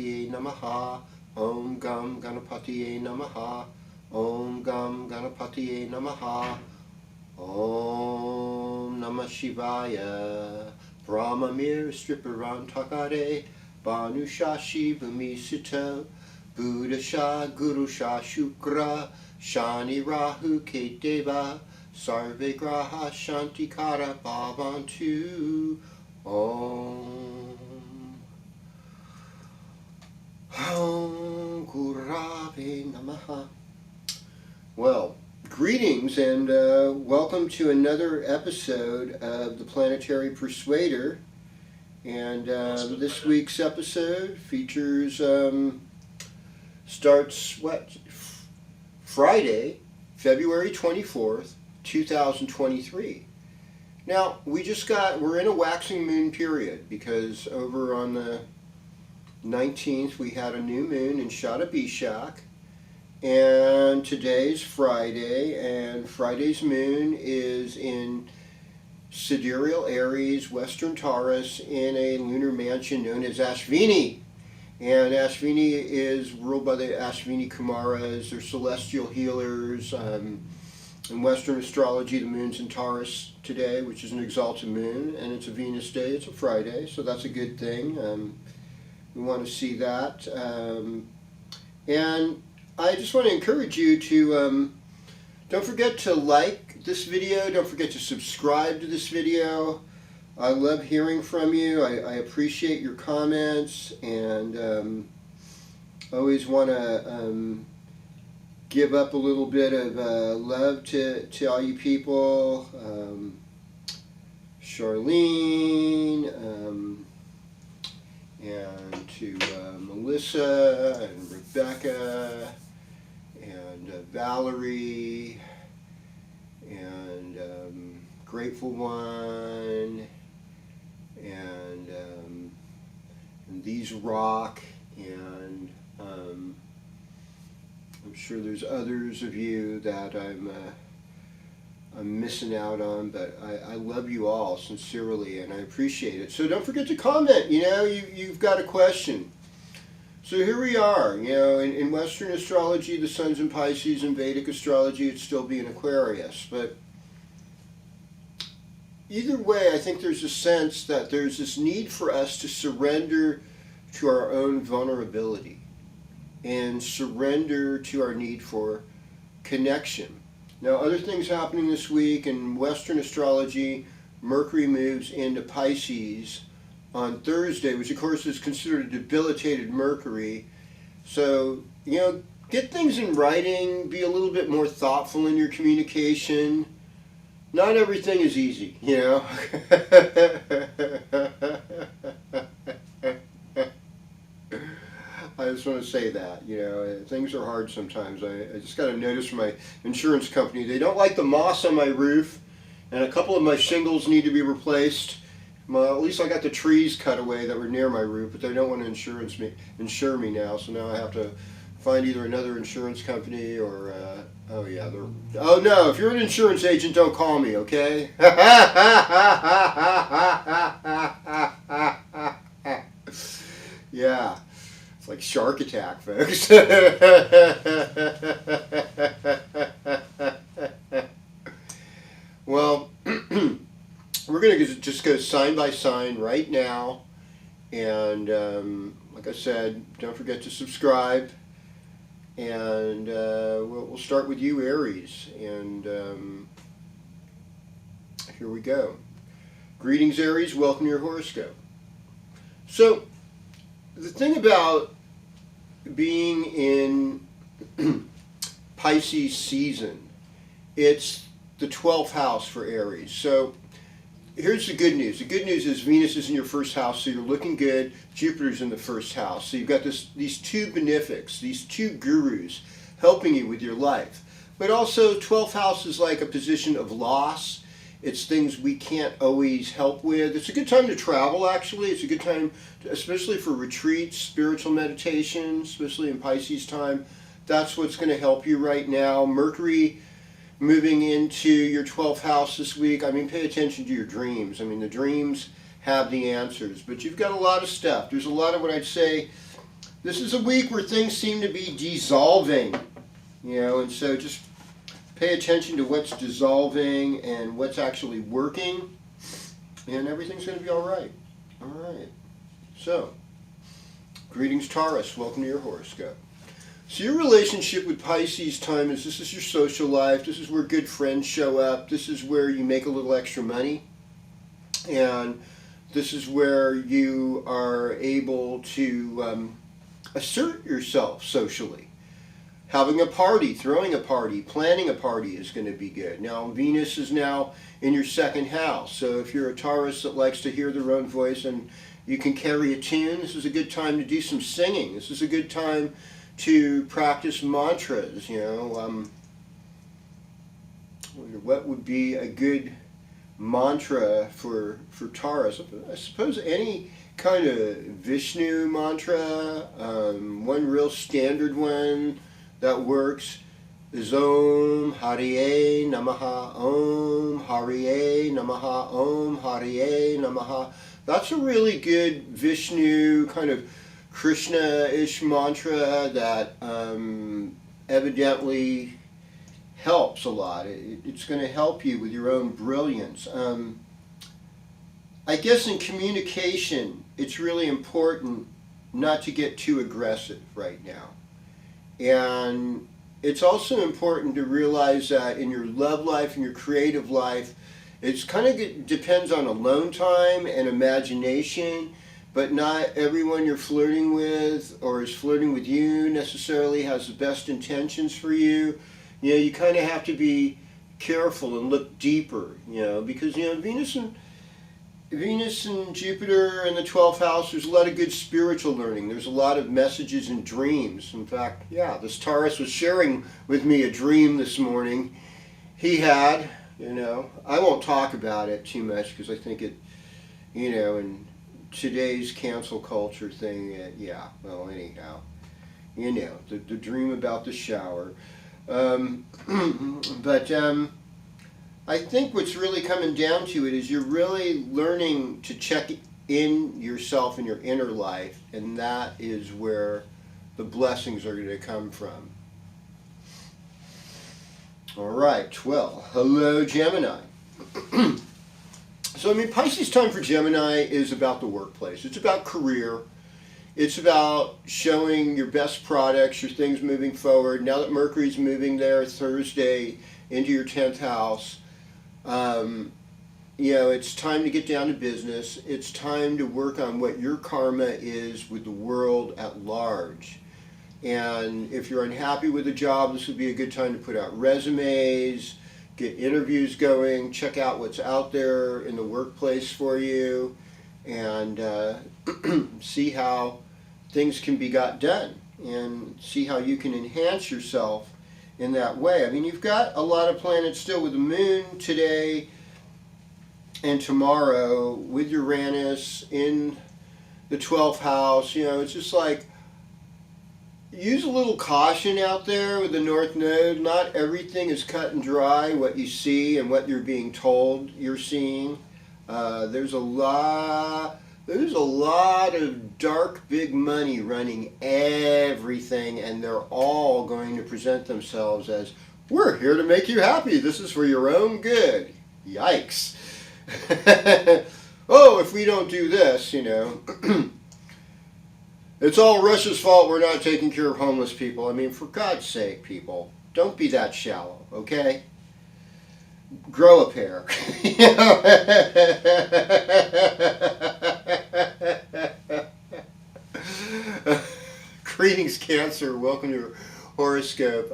Ganapatiye Namaha. Om Gam Ganapatiye Namaha. Om Gam Ganapatiye Namaha. Om Namah Shivaya. Brahmamir Striparan Takare. Banushashi Bhumi Sito. Buddhasha Gurusha Shukra. Shani Rahu Keteva. Sarve Graha Shantikara Bhavantu. Om Gurave Namaha. Well, greetings and welcome to another episode of the Planetary Persuader. And this week's episode features starts Friday, February 24th, 2023. Now, we're in a waxing moon period because over on the 19th we had a new moon in Shadabishak, and today's Friday, and Friday's moon is in Sidereal Aries, Western Taurus, in a lunar mansion known as Ashvini. And Ashvini is ruled by the Ashvini Kumaras. They're celestial healers. In Western astrology, the moon's in Taurus today, which is an exalted moon, and it's a Venus day. It's a Friday, so that's a good thing. We want to see that. And I just want to encourage you to don't forget to like this video. Don't forget to subscribe to this video. I love hearing from you. I appreciate your comments, and always want to give up a little bit of love to all you people. Charlene, and to Melissa and Rebecca and Valerie and Grateful One and These Rock, and I'm sure there's others of you that I'm missing out on, but I love you all sincerely, and I appreciate it. So don't forget to comment. You've got a question. So here we are. In Western astrology, the sun's in Pisces. In Vedic astrology, it'd still be in Aquarius. But either way, I think there's a sense that there's this need for us to surrender to our own vulnerability and surrender to our need for connection. Now, other things happening this week in Western astrology, Mercury moves into Pisces on Thursday, which of course is considered a debilitated Mercury. So, get things in writing, be a little bit more thoughtful in your communication. Not everything is easy, I just want to say that, things are hard sometimes. I just got a notice from my insurance company. They don't like the moss on my roof, and a couple of my shingles need to be replaced. Well, at least I got the trees cut away that were near my roof, but they don't want to insure me now, so now I have to find either another insurance company or, oh no, if you're an insurance agent, don't call me, okay? Yeah. It's like Shark Attack, folks. Well, we're going to just go sign by sign right now. And like I said, don't forget to subscribe. And we'll start with you, Aries. And here we go. Greetings, Aries. Welcome to your horoscope. So, the thing about being in Pisces season, it's the 12th house for Aries. So here's the good news. The good news is Venus is in your first house, so you're looking good. Jupiter's in the first house. So you've got these two benefics, these two gurus helping you with your life. But also 12th house is like a position of loss. It's things we can't always help with. It's a good time to travel, actually. It's a good time, especially for retreats, spiritual meditation, especially in Pisces time. That's what's going to help you right now. Mercury moving into your 12th house this week. I mean, pay attention to your dreams. I mean, the dreams have the answers. But you've got a lot of stuff. There's a lot of what I'd say This is a week where things seem to be dissolving, and so just pay attention to what's dissolving and what's actually working, and everything's going to be all right. All right. So, greetings, Taurus. Welcome to your horoscope. So your relationship with Pisces time is, this is your social life. This is where good friends show up. This is where you make a little extra money. And this is where you are able to assert yourself socially. Having a party, throwing a party, planning a party is going to be good. Now, Venus is now in your second house. So if you're a Taurus that likes to hear their own voice and you can carry a tune, this is a good time to do some singing. This is a good time to practice mantras, what would be a good mantra for Taurus? I suppose any kind of Vishnu mantra, one real standard one that works is Om Hariye Namaha, Om Hariye Namaha, Om Hariye Namaha. That's a really good Vishnu kind of Krishna-ish mantra that evidently helps a lot. It's going to help you with your own brilliance. I guess in communication, it's really important not to get too aggressive right now. And it's also important to realize that in your love life and your creative life, it's kind of depends on alone time and imagination. But not everyone you're flirting with or is flirting with you necessarily has the best intentions for you. You kind of have to be careful and look deeper, because, Venus and Jupiter in the 12th house, there's a lot of good spiritual learning. There's a lot of messages and dreams. In fact, this Taurus was sharing with me a dream this morning. He had, I won't talk about it too much because I think it, and today's cancel culture thing, anyhow, the dream about the shower. But I think what's really coming down to it is you're really learning to check in yourself in your inner life, and that is where the blessings are going to come from. All right, well, hello, Gemini. So, Pisces time for Gemini is about the workplace. It's about career. It's about showing your best products, your things moving forward. Now that Mercury's moving there Thursday into your 10th house, it's time to get down to business. It's time to work on what your karma is with the world at large. And if you're unhappy with a job, this would be a good time to put out resumes, get interviews going, check out what's out there in the workplace for you, and see how things can be got done, and see how you can enhance yourself in that way. You've got a lot of planets still with the moon today and tomorrow, with Uranus in the 12th house. It's just like, use a little caution out there with the North Node. Not everything is cut and dry, what you see and what you're being told you're seeing. There's a lot of dark, big money running everything, and they're all going to present themselves as, we're here to make you happy. This is for your own good. Yikes. Oh, if we don't do this, it's all Russia's fault we're not taking care of homeless people. For God's sake, people, don't be that shallow, okay? Grow a pair. Greetings, Cancer. Welcome to your horoscope.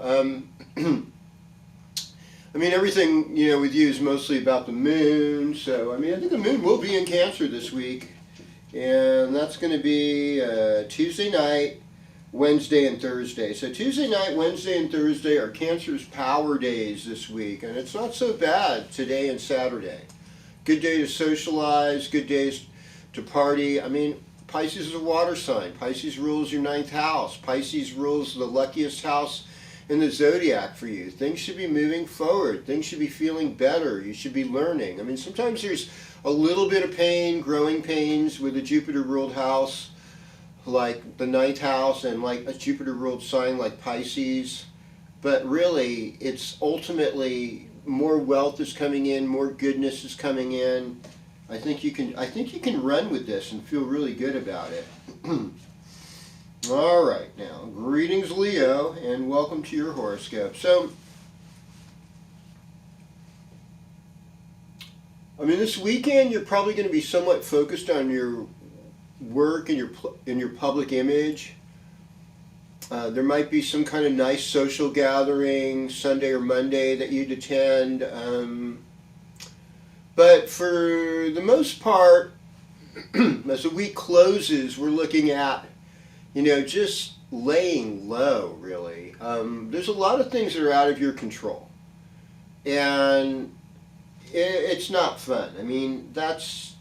Everything, with you is mostly about the moon. So, I think the moon will be in Cancer this week. And that's going to be Tuesday night, Wednesday, and Thursday. So Tuesday night, Wednesday, and Thursday are Cancer's power days this week. And it's not so bad today and Saturday. Good day to socialize, good days to party. Pisces is a water sign. Pisces rules your 9th house. Pisces rules the luckiest house in the zodiac for you. Things should be moving forward. Things should be feeling better. You should be learning. Sometimes there's a little bit of pain, growing pains with a Jupiter ruled house, like the ninth house and like a Jupiter ruled sign like Pisces. But really, it's ultimately more wealth is coming in, more goodness is coming in. I think you can run with this and feel really good about it. All right, now greetings, Leo, and welcome to your horoscope. So, I mean, this weekend you're probably going to be somewhat focused on your work and your public image. There might be some kind of nice social gathering Sunday or Monday that you'd attend. But for the most part, as the week closes, we're looking at, just laying low, really. There's a lot of things that are out of your control. And it's not fun. I mean, that's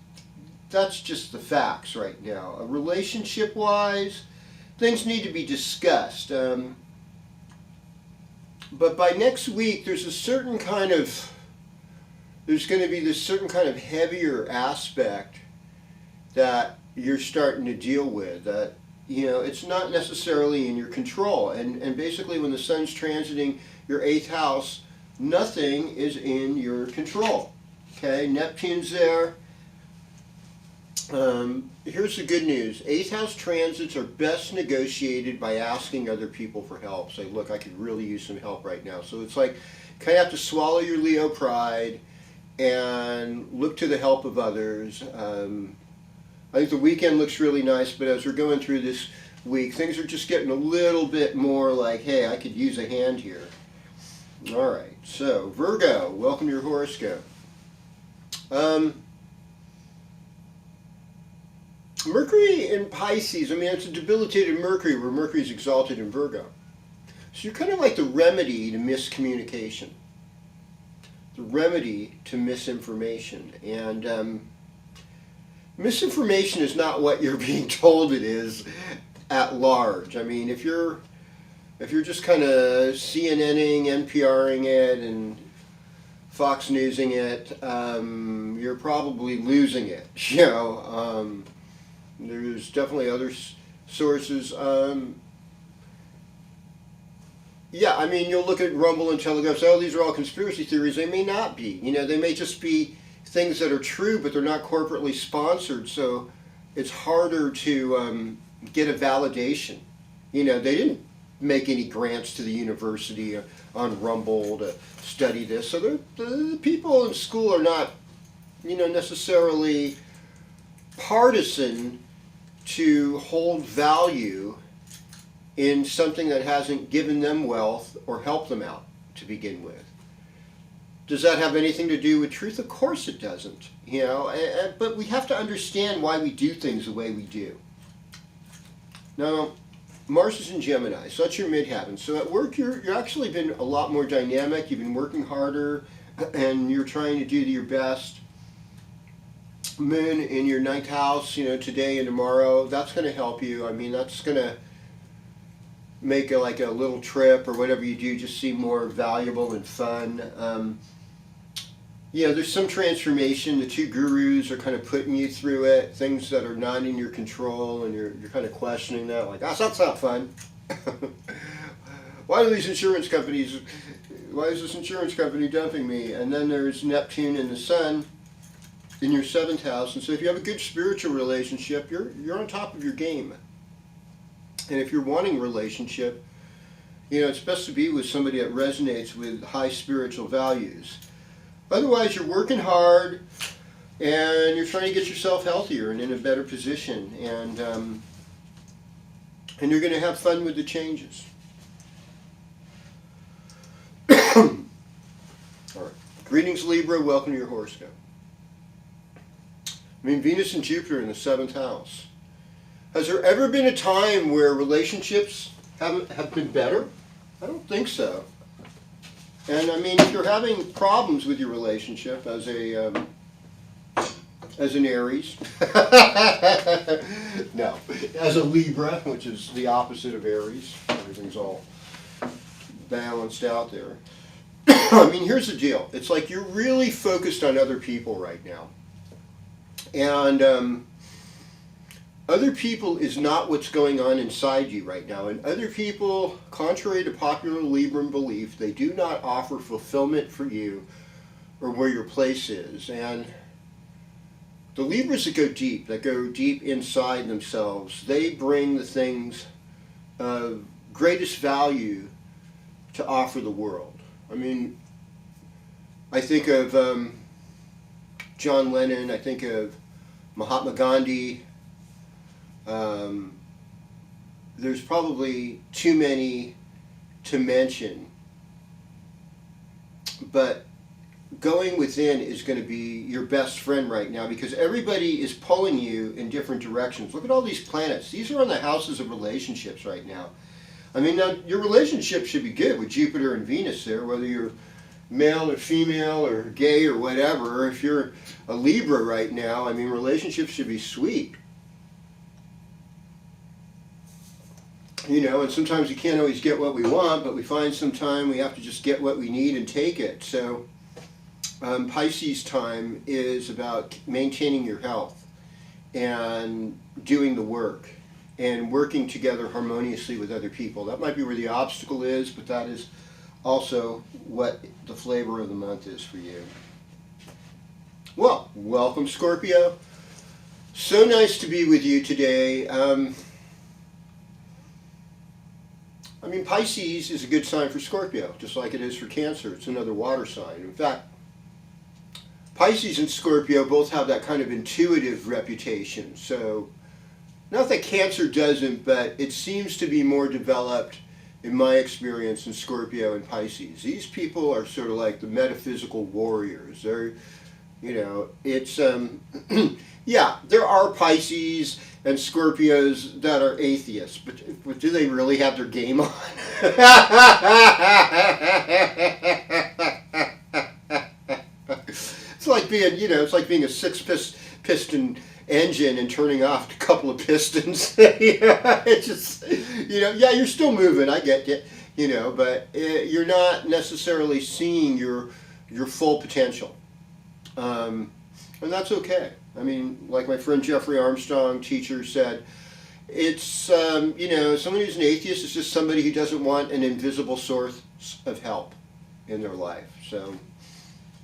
just the facts right now. Relationship-wise, things need to be discussed. But by next week, there's going to be this certain kind of heavier aspect that you're starting to deal with. That, it's not necessarily in your control. And basically, when the sun's transiting your 8th house, nothing is in your control. Okay, Neptune's there. Here's the good news. 8th house transits are best negotiated by asking other people for help. Say, look, I could really use some help right now. So it's like, kind of have to swallow your Leo pride and look to the help of others. I think the weekend looks really nice, but as we're going through this week, things are just getting a little bit more like, hey, I could use a hand here. All right, so Virgo, welcome to your horoscope. Mercury in Pisces, I mean, it's a debilitated Mercury where Mercury's exalted in Virgo. So you're kind of like the remedy to miscommunication, the remedy to misinformation. And misinformation is not what you're being told it is at large. I mean, if you're just kind of CNNing, NPRing it, and Fox Newsing it, you're probably losing it. There's definitely other sources. Yeah, I mean, you'll look at Rumble and Telegraph, say, oh, these are all conspiracy theories. They may not be. They may just be things that are true, but they're not corporately sponsored, so it's harder to get a validation. They didn't make any grants to the university on Rumble to study this, so the people in school are not, necessarily partisan to hold value in something that hasn't given them wealth or helped them out to begin with. Does that have anything to do with truth? Of course it doesn't. But we have to understand why we do things the way we do. Now, Mars is in Gemini, so that's your midheaven. So at work, you're actually been a lot more dynamic. You've been working harder, and you're trying to do your best. Moon in your 9th house, today and tomorrow, that's going to help you. I mean, that's going to make a little trip or whatever you do just seem more valuable and fun. There's some transformation. The 2 gurus are kind of putting you through it, things that are not in your control, and you're kind of questioning that, like, that's not fun. Why is this insurance company dumping me? And then there's Neptune and the Sun in your 7th house, and so if you have a good spiritual relationship, you're on top of your game. And if you're wanting a relationship, it's best to be with somebody that resonates with high spiritual values. Otherwise, you're working hard, and you're trying to get yourself healthier and in a better position, and you're going to have fun with the changes. All right. Greetings, Libra. Welcome to your horoscope. I mean, Venus and Jupiter in the 7th house. Has there ever been a time where relationships have been better? I don't think so. And I mean, if you're having problems with your relationship as an Aries, no, as a Libra, which is the opposite of Aries, everything's all balanced out there. I mean, here's the deal. It's like you're really focused on other people right now. And other people is not what's going on inside you right now. And other people, contrary to popular Libran belief, they do not offer fulfillment for you or where your place is. And the Libras that go deep inside themselves, they bring the things of greatest value to offer the world. I mean, I think of John Lennon, I think of Mahatma Gandhi. There's probably too many to mention, but going within is going to be your best friend right now, because everybody is pulling you in different directions. Look at all these planets. These are on the houses of relationships right now. I mean, now your relationship should be good with Jupiter and Venus there, whether you're male or female or gay or whatever. If you're a Libra right now, I mean, relationships should be sweet. You know, and sometimes we can't always get what we want, but we find some time we have to just get what we need and take it. So Pisces time is about maintaining your health and doing the work and working together harmoniously with other people. That might be where the obstacle is, but that is also what the flavor of the month is for you. Well, welcome, Scorpio. So nice to be with you today. I mean, Pisces is a good sign for Scorpio, just like it is for Cancer. It's another water sign. In fact, Pisces and Scorpio both have that kind of intuitive reputation. So, not that Cancer doesn't, but it seems to be more developed, in my experience, in Scorpio and Pisces. These people are sort of like the metaphysical warriors. They're, you know, it's, yeah, there are Pisces and Scorpios that are atheists, but do they really have their game on? It's like being, you know, it's like being a six-piston engine and turning off a couple of pistons. It's just, you know, yeah, you're still moving, I get it, you know, but you're not necessarily seeing your full potential. And that's okay. I mean, like my friend Jeffrey Armstrong, teacher, said, it's, you know, someone who's an atheist is just somebody who doesn't want an invisible source of help in their life. So,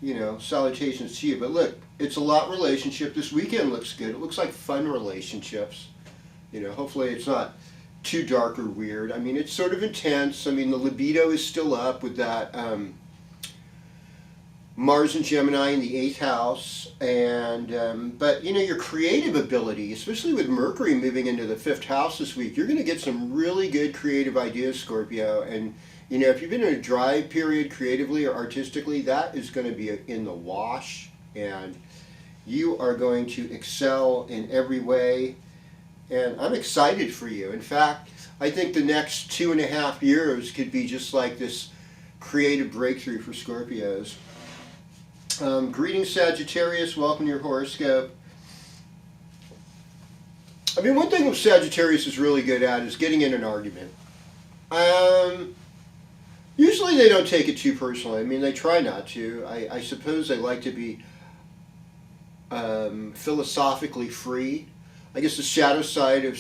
you know, salutations to you. But look, it's a lot relationship. This weekend looks good. It looks like fun relationships. You know, hopefully it's not too dark or weird. I mean, it's sort of intense. I mean, the libido is still up with that Mars and Gemini in the 8th house, and but you know, your creative ability, especially with Mercury moving into the 5th house this week, you're going to get some really good creative ideas, Scorpio. And you know, if you've been in a dry period creatively or artistically, that is going to be in the wash, and you are going to excel in every way. And I'm excited for you. In fact, I think the next 2.5 years could be just like this creative breakthrough for Scorpios. Greetings, Sagittarius. Welcome to your horoscope. I mean, one thing Sagittarius is really good at is getting in an argument. Usually they don't take it too personally. I mean, they try not to. I suppose they like to be philosophically free. I guess the shadow side of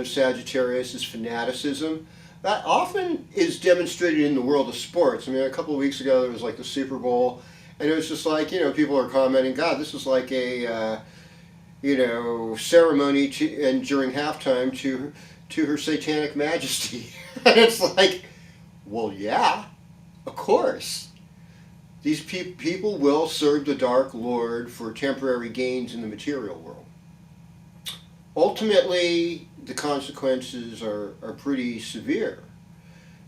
Sagittarius is fanaticism. That often is demonstrated in the world of sports. I mean, a couple of weeks ago there was like the Super Bowl, and it was just like, you know, people are commenting, God, this is like a, you know, ceremony and during halftime to her satanic majesty. And it's like, well, yeah, of course. These people will serve the Dark Lord for temporary gains in the material world. Ultimately, the consequences are pretty severe,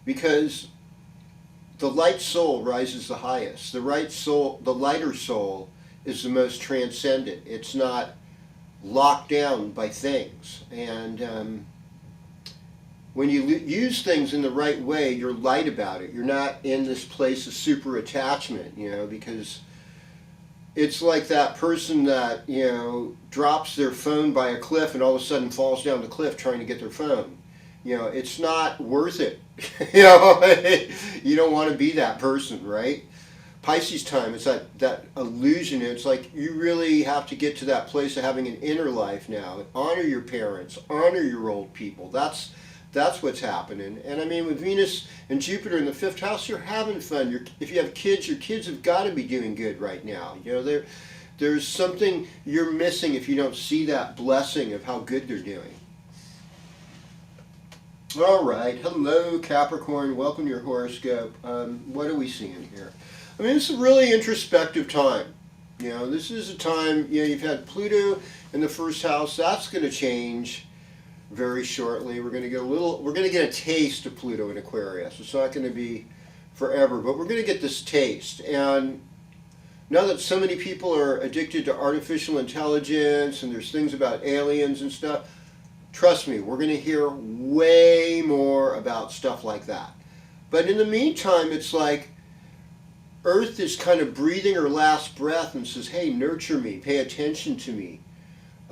because the light soul rises the highest. The lighter soul is the most transcendent. It's not locked down by things. And when you use things in the right way, you're light about it. You're not in this place of super attachment, you know, because it's like that person that, you know, drops their phone by a cliff and all of a sudden falls down the cliff trying to get their phone. You know, it's not worth it. You know, you don't want to be that person, right? Pisces time, it's that illusion. It's like you really have to get to that place of having an inner life now. Honor your parents, honor your old people. That's what's happening. And I mean, with Venus and Jupiter in the fifth house, you're having fun. If you have kids, your kids have got to be doing good right now. You know, there's something you're missing if you don't see that blessing of how good they're doing. All right, hello Capricorn, welcome to your horoscope. What are we seeing here? I mean, it's a really introspective time. You know, this is a time, you know, you've had Pluto in the first house. That's going to change very shortly. We're going to get a taste of Pluto in Aquarius. It's not going to be forever, but we're going to get this taste. And now that so many people are addicted to artificial intelligence and there's things about aliens and stuff, trust me, we're going to hear way more about stuff like that. But in the meantime, it's like Earth is kind of breathing her last breath and says, hey, nurture me, pay attention to me.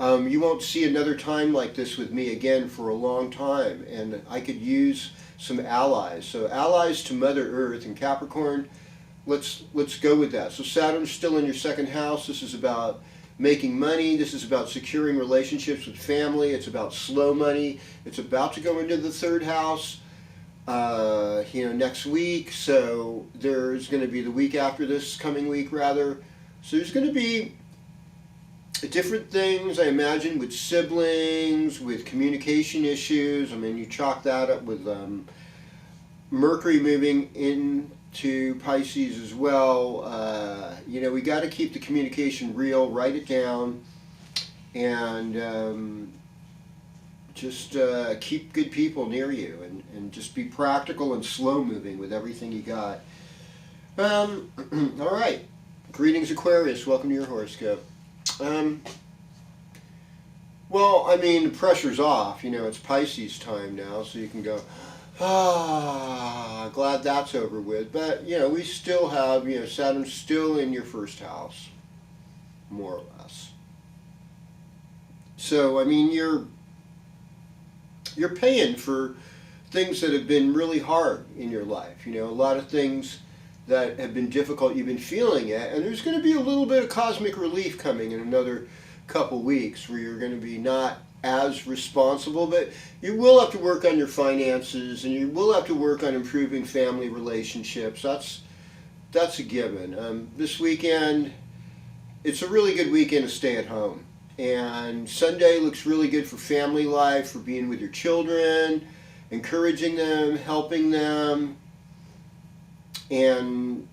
You won't see another time like this with me again for a long time, and I could use some allies. So allies to Mother Earth and Capricorn, let's go with that. So Saturn's still in your second house. This is about making money. This is about securing relationships with family. It's about slow money. It's about to go into the third house, you know, next week. So there's going to be the week after this coming week, rather. So there's going to be different things, I imagine, with siblings, with communication issues. I mean, you chalk that up with Mercury moving into Pisces as well. You know, we got to keep the communication real, write it down, and just keep good people near you, and just be practical and slow moving with everything you got. All right, greetings Aquarius, welcome to your horoscope. Well, I mean, the pressure's off. You know, it's Pisces time now, so you can go, glad that's over with. But, you know, we still have, you know, Saturn's still in your first house, more or less. So, I mean, you're paying for things that have been really hard in your life. You know, a lot of things that have been difficult you've been feeling it, and there's going to be a little bit of cosmic relief coming in another couple weeks where you're going to be not as responsible, but you will have to work on your finances, and you will have to work on improving family relationships. That's a given. This weekend, it's a really good weekend to stay at home, and Sunday looks really good for family life, for being with your children, encouraging them, helping them. And,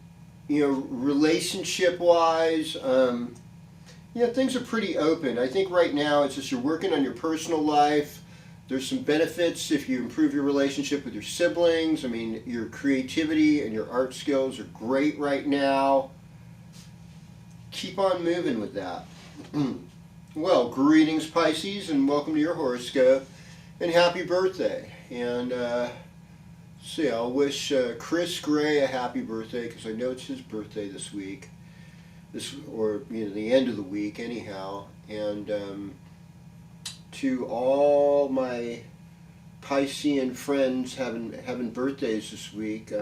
you know, relationship-wise, you know, things are pretty open. I think right now it's just you're working on your personal life. There's some benefits if you improve your relationship with your siblings. I mean, your creativity and your art skills are great right now. Keep on moving with that. Well, greetings Pisces, and welcome to your horoscope, and happy birthday. And, see, I'll wish Chris Gray a happy birthday, because I know it's his birthday this week, or you know, the end of the week anyhow. And to all my Piscean friends having birthdays this week,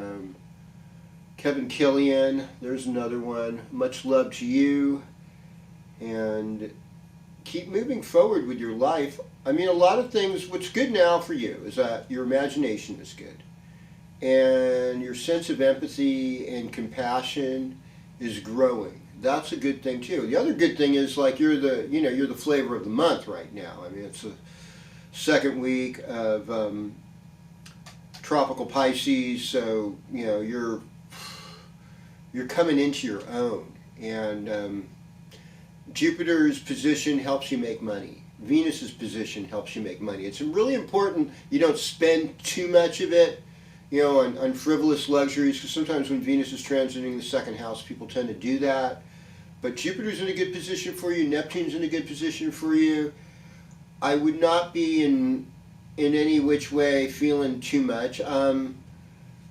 Kevin Killian, there's another one. Much love to you, and keep moving forward with your life. I mean, a lot of things. What's good now for you is that your imagination is good. And your sense of empathy and compassion is growing. That's a good thing too. The other good thing is, like, you're the flavor of the month right now. I mean, it's the second week of tropical Pisces, so you know you're coming into your own. And Jupiter's position helps you make money. Venus's position helps you make money. It's really important you don't spend too much of it, you know, on frivolous luxuries, because sometimes when Venus is transiting the second house, people tend to do that. But Jupiter's in a good position for you. Neptune's in a good position for you. I would not be in any which way feeling too much. I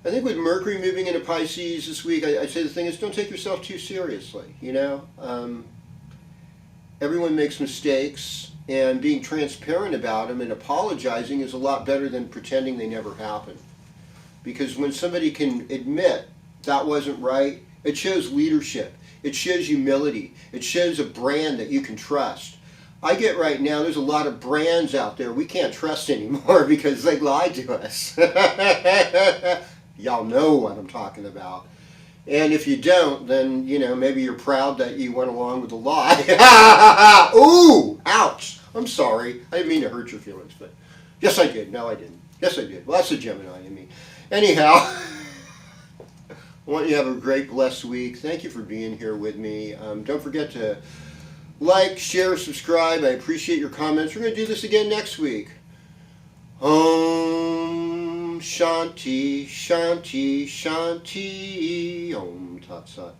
think with Mercury moving into Pisces this week, I'd say the thing is, don't take yourself too seriously, you know. Everyone makes mistakes, and being transparent about them and apologizing is a lot better than pretending they never happened. Because when somebody can admit that wasn't right, It shows leadership. It shows humility. It shows a brand that you can trust. I get right now, there's a lot of brands out there we can't trust anymore because they lied to us. Y'all know what I'm talking about. And if you don't, then, you know, maybe you're proud that you went along with the lie. Ooh, ouch. I'm sorry. I didn't mean to hurt your feelings, but yes, I did. No, I didn't. Yes, I did. Well, that's a Gemini in me. Anyhow, I want you to have a great, blessed week. Thank you for being here with me. Don't forget to like, share, subscribe. I appreciate your comments. We're going to do this again next week. Om Shanti, Shanti, Shanti. Om Tat Sat.